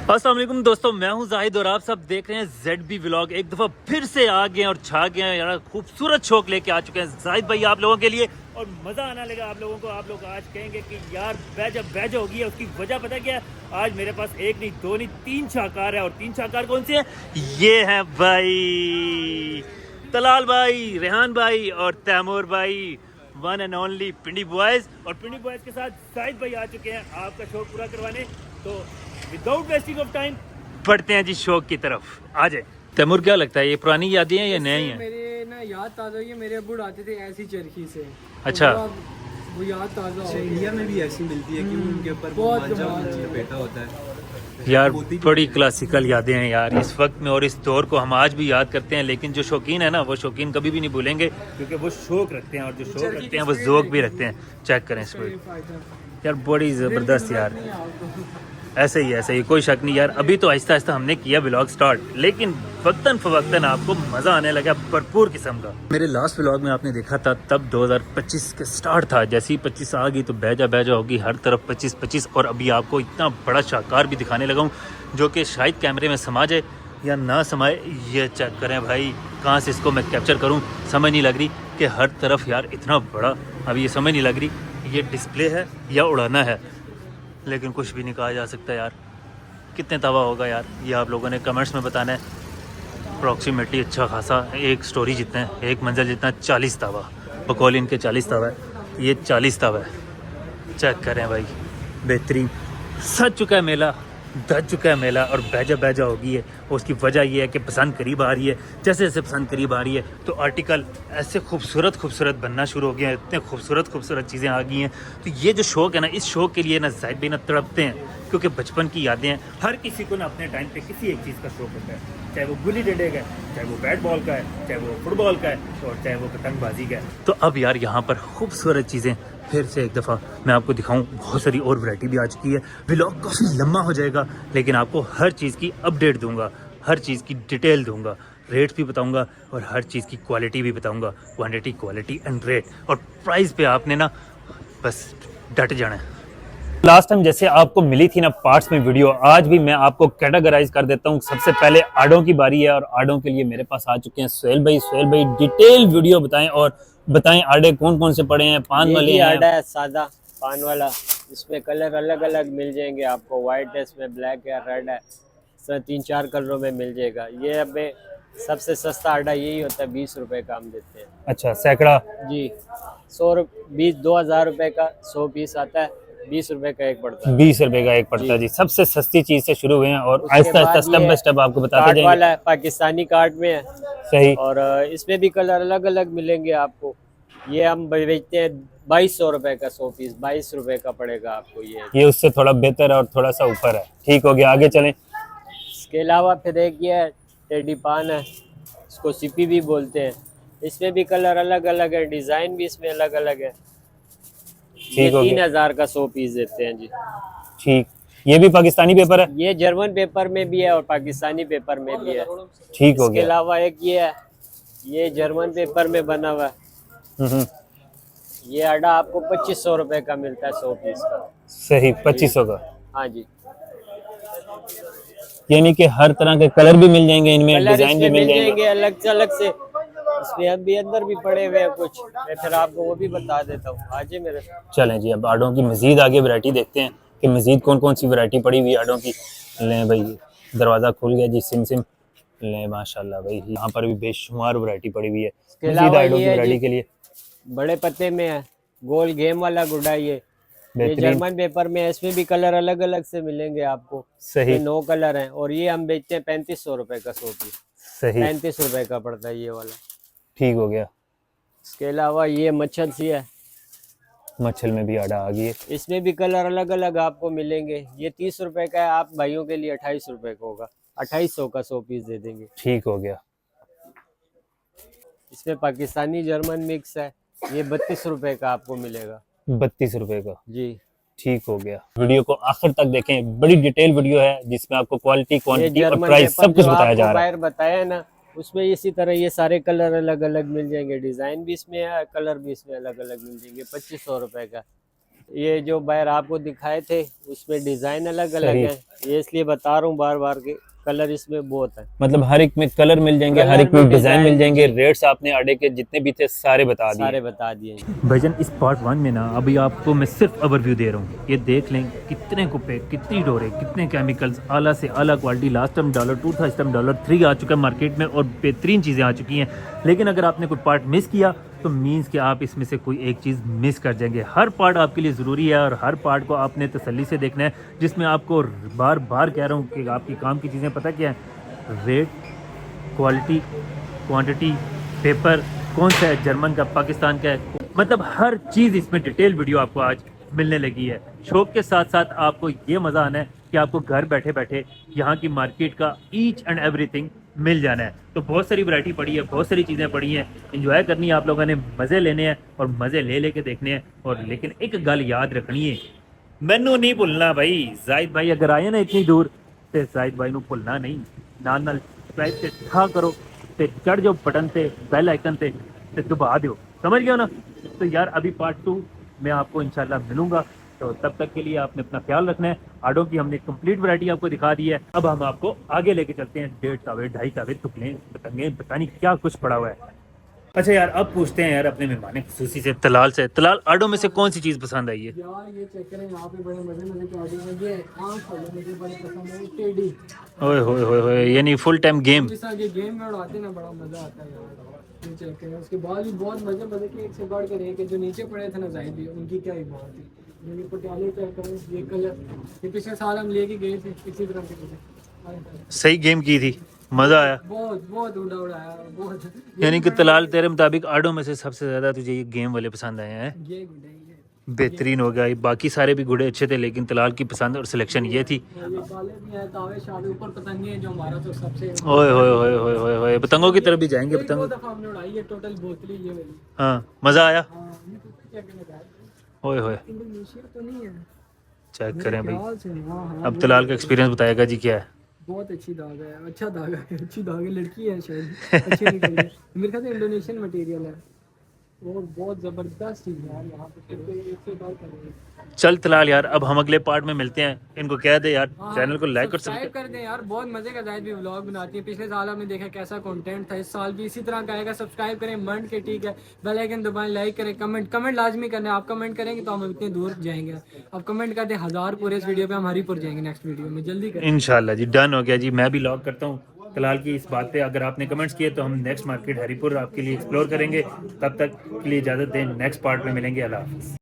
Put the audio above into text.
अस्सलाम वालेकुम दोस्तों, मैं हूं जाहिद और आप सब देख रहे हैं ZB व्लॉग। एक दफ़ा फिर से आ गए और छा गए हैं यार, खूबसूरत शौक लेके आ चुके हैं जाहिद भाई आप लोगों के लिए। और मज़ा आना लगा आप लोगों को। आप लोग आज कहेंगे कि यार बैज होगी है। उसकी वजह पता क्या है? आज मेरे पास एक नहीं दो नहीं तीन शाहकार है। और तीन शाहकार कौन से हैं? ये हैं भाई तलाल भाई, रेहान भाई और तैमूर भाई, one and only Pindi boys. और पिंडी बॉयज़ के साथ जाहिद भाई आ चुके हैं आपका शौक पूरा करवाने। तो विदाउट वेस्टिंग ऑफ टाइम बढ़ते हैं जी शौक की तरफ। आ जाए तैमूर, क्या लगता है ये पुरानी यादें हैं या नई हैं? मेरे ना याद ताज़ा हुई है। मेरे अब्बू आते थे ऐसी चरखी से। अच्छा, वो याद ताज़ा हो गई। इंडिया में भी ऐसी मिलती है कि उनके ऊपर बहुत बेटा होता है यार बड़ी क्लासिकल यादें हैं यार इस वक्त में। और इस दौर को हम आज भी याद करते हैं, लेकिन जो शौकीन है ना वो शौकीन कभी भी नहीं भूलेंगे, क्योंकि वो शौक रखते हैं। और जो शौक रखते हैं वो ज़ौक भी रखते हैं। चेक करें इसको यार, बड़ी ज़बरदस्त यार। ऐसे ही कोई शक नहीं यार। अभी तो आहिस्ता आहिस्ता हमने किया व्लॉग स्टार्ट, लेकिन वक्तन फवक्तन आपको मज़ा आने लगा भरपूर किस्म का। मेरे लास्ट व्लॉग में आपने देखा था तब 2025 के स्टार्ट था। जैसे ही 25 आ गई तो बैजा होगी हर तरफ 25। और अभी आपको इतना बड़ा शाहकार भी दिखाने लगा हूँ जो कि शायद कैमरे में समा जाए या ना समाए। ये चेक करें भाई, कहाँ से इसको मैं कैप्चर करूँ समझ नहीं लग रही कि हर तरफ यार इतना बड़ा। अभी ये समझ नहीं लग रही ये डिस्प्ले है या उड़ाना है, लेकिन कुछ भी नहीं कहा जा सकता यार। कितने तवा होगा यार, ये आप लोगों ने कमेंट्स में बताना है। अप्रॉक्सीमेटली अच्छा खासा एक स्टोरी जितना है, एक मंजिल जितना 40 तवा। बकौल इनके 40 तवा है, ये 40 तवा है। चेक करें भाई, बेहतरीन। सज चुका है मेला, दज चुका है मेला और बैजा होगी है। उसकी वजह ये है कि पसंद करीब आ रही है। जैसे जैसे पसंद करीब आ रही है तो आर्टिकल ऐसे खूबसूरत बनना शुरू हो गया है। इतने खूबसूरत चीज़ें आ गई हैं। तो ये जो शौक़ है ना, इस शौक़ के लिए ना जाहिद भाई ना तड़पते हैं, क्योंकि बचपन की यादें हैं। हर किसी को ना अपने टाइम पे किसी एक चीज़ का शौक़ होता है, चाहे वो गुल्ली डंडे का है, चाहे वो बैट बॉल का है, चाहे वो फुटबॉल का है, और चाहे वो पतंगबाजी का है। तो अब यार यहाँ पर खूबसूरत चीज़ें फिर से एक दफ़ा मैं आपको दिखाऊं। बहुत सारी और वैरायटी भी आ चुकी है। व्लॉग काफ़ी लंबा हो जाएगा, लेकिन आपको हर चीज़ की अपडेट दूंगा, हर चीज़ की डिटेल दूंगा, रेट भी बताऊंगा और हर चीज़ की क्वालिटी भी बताऊंगा। क्वांटिटी, क्वालिटी एंड रेट और प्राइस पे आपने ना बस डट जाना है। लास्ट टाइम जैसे आपको मिली थी ना पार्ट्स में वीडियो, आज भी मैं आपको कैटेगराइज कर देता हूँ। सबसे पहले आड़ों की बारी है और आड़ों के लिए मेरे पास आ चुके हैं सुहेल भाई डिटेल वीडियो बताएं और बताएं आड़े कौन कौन से पड़े हैं। पान वाले हैं? आड़ा है सादा पान वाला, इसमें कलर अलग अलग मिल जाएंगे आपको। व्हाइट है, इसमें ब्लैक है, रेड है, सर 3-4 कलरों में मिल जाएगा। ये अब सबसे सस्ता आड़ा यही होता है, 20 रुपए का हम देते हैं। अच्छा, सैकड़ा जी 2000 रुपए का 100 पीस आता है, 20 रुपए का एक पड़ता है। 20 रुपए का एक पड़ता है जी। सबसे सस्ती चीज से शुरू हुए हैं और Aahista Aahista step by step आपको बताते कार्ड जाएंगे। वाला है, पाकिस्तानी कार्ड में है। सही। और इसमें भी कलर अलग अलग मिलेंगे आपको। ये हम बेचते हैं 2200 रुपए का 100 पीस, 22 रुपए का पड़ेगा आपको। ये उससे थोड़ा बेहतर है और थोड़ा सा ऊपर है। ठीक हो गया, आगे चलें। इसके अलावा फिर एक ये टेडी पान है, इसको सिपी भी बोलते हैं। इसमें भी कलर अलग अलग है, डिजाइन भी इसमें अलग अलग है। ये 3000 का 100 पीस देते हैं जी। ठीक, ये भी पाकिस्तानी पेपर है? ये जर्मन पेपर में भी है और पाकिस्तानी पेपर में भी है। ठीक हो गया। इसके अलावा एक ये है, ये जर्मन पेपर में बना हुआ है। ये आड़ा आपको 2500 रुपए का मिलता है 100 पीस का। सही, 2500 का। हाँ जी, यानी कि हर तरह के कलर भी मिल जाएंगे इनमें, कलर डिजाइन भी मिल जाएंगे अलग से। इसमें अभी अंदर भी पड़े हुए हैं कुछ, मैं फिर आपको वो भी बता देता हूँ। आज मेरे चलें जी, अब आड़ों की मजीद आगे वैरायटी देखते हैं कि मजीद कौन कौन सी वैरायटी पड़ी हुई है आड़ों की। लें भाई, दरवाज़ा खुल गया जी, सिम लें माशाल्लाह भाई। यहाँ पर भी बेशुमार वैरायटी पड़ी हुई है मजीद आड़ों की वैरायटी के लिए। बड़े पत्ते में है, गोल गेम वाला गुड्डा। ये जर्मन पेपर में है, इसमें भी कलर अलग अलग से मिलेंगे आपको। सही, 9 कलर हैं और ये हम बेचते हैं 3500 रुपए का 100 पीस। सही, 35 रुपए का पड़ता है ये वाला। ठीक हो गया। इसके अलावा ये मच्छर सी है, मच्छल में भी आड़ा आ गई है। इसमें भी कलर अलग अलग आपको मिलेंगे। ये 30 रुपए का है, आप भाइयों के लिए 28 रुपए का होगा। 2800 का 100 पीस दे देंगे। ठीक हो गया। इसमें पाकिस्तानी जर्मन मिक्स है, ये 32 रुपए का आपको मिलेगा। 32 रुपए का जी, ठीक हो गया। वीडियो को आखिर तक देखें, बड़ी डिटेल वीडियो है जिसमें आपको क्वालिटी, क्वांटिटी और प्राइस सब कुछ बताया जा रहा है। बताया ना, उसमें इसी तरह ये सारे कलर अलग अलग मिल जाएंगे। डिजाइन भी इसमें है, कलर भी इसमें अलग अलग मिल जाएंगे। 2500 रुपए का। ये जो बाहर आपको दिखाए थे उसमें डिजाइन अलग अलग है, ये इसलिए बता रहा हूँ बार बार के कलर इसमें बहुत है। मतलब हर एक में कलर मिल जाएंगे, कलर हर एक में में डिजाइन मिल डिजाइन, जाएंगे। जी। रेट्स आपने आड़े के जितने भी थे सारे बता दिए। सारे बता दिए। भाईजान इस पार्ट 1 में ना अभी आपको मैं सिर्फ ओवरव्यू दे रहा हूँ। ये देख लें कितने कुप्पे, कितनी डोरे, कितने केमिकल्स, आला से आला क्वालिटी। लास्ट टाइम $2 था, इस टाइम $3 आ चुका है मार्केट में और बेहतरीन चीज़ें आ चुकी हैं। लेकिन अगर आपने कोई पार्ट मिस किया तो मीन्स कि आप इसमें से कोई एक चीज़ मिस कर जाएंगे। हर पार्ट आपके लिए ज़रूरी है और हर पार्ट को आपने तसल्ली से देखना है, जिसमें आपको बार बार कह रहा हूँ कि आपकी काम की चीज़ें पता क्या है, रेट, क्वालिटी, क्वांटिटी, पेपर, कौन सा है, जर्मन का, पाकिस्तान का है, मतलब हर चीज़ इसमें डिटेल वीडियो आपको आज मिलने लगी है। शौक के साथ साथ आपको ये मज़ा आना है कि आपको घर बैठे बैठे यहाँ की मार्केट का ईच एंड एवरीथिंग मिल जाना है। तो बहुत सारी वैरायटी पड़ी है, बहुत सारी चीज़ें पड़ी हैं, इंजॉय करनी है आप लोगों ने, मज़े लेने हैं और मज़े ले लेके देखने हैं। और लेकिन एक गल याद रखनी है, मैनू नहीं भुलना भाई। जाहिद भाई अगर आए ना इतनी दूर तो जाहिद भाई नू भुलना नहीं, नाल नाल सब्सक्राइब से ठा करो ते चढ़ जाओ बटन से, बेल आइकन से ते दबा दो, समझ गया ना। तो यार अभी पार्ट 2 में आपको इंशाल्लाह मिलूंगा, तो तब तक के लिए आपने अपना ख्याल रखना है। आड़ों की हमने कंप्लीट वैरायटी आपको दिखा दी है। अब हम आपको आगे लेके चलते हैं। 1.5 तावे, 2.5 तावे, टुकड़े, पतंगे, पता नहीं क्या कुछ पड़ा हुआ है। अच्छा यार अब पूछते हैं यार अपने मेहमान खुसूसी से, तलाल से। तलाल आड़ों में से कौन सी चीज़ पसंद आई है? यार ये चेक करें, यहाँ पे बड़े मजे मजे के ऑडियो में ये आंख वाले मुझे बड़े पसंद है, टेडी। ओए होए होए होए, यानी फुल टाइम गेम। इस आगे गेम में उड़ाते ना बड़ा मजा आता है यार। ये चेक करें, उसके बाद भी बहुत मजे मजे के एक से बढ़ कर एक है। जो नीचे पड़े थे ना जाहिद भी, उनकी क्या ही बात थी। ये पटियाले चेक करें, ये कलर, ये पिछले साल हम लेके गए थे इसी तरह के कुछ। सही गेम की थी, मज़ा आया। बहुत बहुत उड़ाया बहुत। यानी कि तलाल तेरे मुताबिक आड़ों में से सबसे ज़्यादा तुझे ये गेम वाले पसंद आए हैं? ये गुड है, ये बेहतरीन हो गया। बाकी सारे भी गुड़े अच्छे थे लेकिन तलाल की पसंद और सिलेक्शन ये थी। ये काले भी हैं, तावे शावे, ऊपर पतंगे हैं जो हमारा तो सबसे। ओए होए होए होए होए होए, पतंगों की तरफ भी जाएंगे। एक दो पतंग, दफा हमने उड़ाई है टोटल बोतली ये वाली। हाँ मज़ा आया। हाँ ये तो क्या कहना है, ओए होए, इंडोनेशिया तो नहीं है चेक करें भाई। ख्याल से। हाँ हाँ अब तलाल का एक्सपीरियंस बताएगा जी क्या है। बहुत अच्छी दाग है, अच्छा दाग है, अच्छी दाग है, लड़की है शायद, अच्छी निकली है। मेरे ख्याल से इंडोनेशियन मटेरियल है और बहुत ज़बरदस्त चीज़ है यार। यहाँ पे इससे बात करेंगे। चल तलाल यार अब हम अगले पार्ट में मिलते हैं। इनको कह दे यार हाँ, चैनल को लाइक और सब्सक्राइब कर दें यार, बहुत मजे का जाहिद भी व्लॉग बनाती है। पिछले साल आपने देखा कैसा कंटेंट था, इस साल भी इसी तरह का आएगा। सब्सक्राइब करें मंड के, ठीक है, बेल आइकन दबाएं, लाइक करें, कमेंट लाजमी करना है। आप कमेंट करेंगे तो हम इतने दूर जाएंगे। आप कमेंट कर दें 1000 पूरे, इस वीडियो पे हम हरीपुर जाएंगे नेक्स्ट वीडियो में, जल्दी करें। इंशाल्लाह जी, डन हो गया जी। मैं भी लॉग करता हूँ तलाल की इस बात पे। अगर आपने कमेंट्स किए तो हम नेक्स्ट मार्केट हरीपुर आपके लिए एक्सप्लोर करेंगे। तब तक के लिए इजाज़त दें, नेक्स्ट पार्ट में मिलेंगे। अल्लाह हाफ़िज़।